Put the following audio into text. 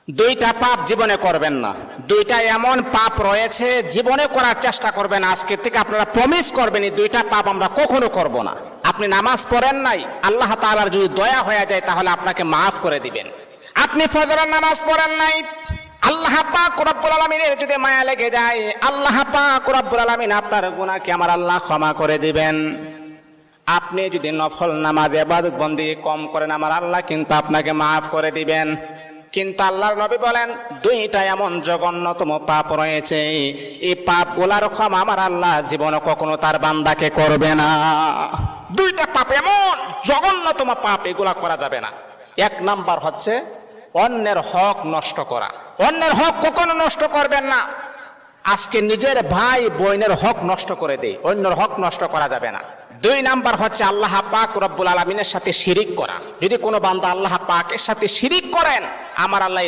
দুইটা পাপ জীবনে করবেন না। দুইটা এমন পাপ রয়েছে জীবনে করার চেষ্টা করবেন, আজকে থেকে আপনারা প্রমিস করবেন এই দুইটা পাপ আমরা কখনো করব না। আপনি নামাজ পড়েন নাই, আল্লাহ তাআলার যদি দয়া হয়ে যায় তাহলে আপনাকে মাফ করে দিবেন। আপনি ফজরের নামাজ পড়েন নাই, আল্লাহ পাক রব্বুল আলামিনের যদি মায়া লেগে যায়, আল্লাহ পাক রব্বুল আলামিন আপনার গুনাহকে আমার আল্লাহ ক্ষমা করে দিবেন। আপনি যদি নফল নামাজ ইবাদত বন্দেগী কম করেন, আমার আল্লাহ কিন্তু আপনাকে মাফ করে দিবেন। কিন্তু আল্লাহর নবী বলেন দুইটা এমন জঘন্যতম পাপ রয়েছে, এই পাপগুলার ক্ষমা আমার আল্লাহ জীবনে কখনো তার বান্দাকে করবে না। দুইটা পাপ এমন জঘন্যতম পাপ, এগুলা করা যাবে না। এক নাম্বার হচ্ছে অন্যের হক নষ্ট করা। অন্যের হক কখনো নষ্ট করবেন না। আজকে নিজের ভাই বোনের হক নষ্ট করে দেয়, অন্যের হক নষ্ট করা যাবে না। দুই নাম্বার হচ্ছে আল্লাহ পাক রব্বুল আলামিনের সাথে শিরিক করা। যদি কোনো বান্দা আল্লাহ পাকের সাথে শিরিক করেন, আমার আল্লাহ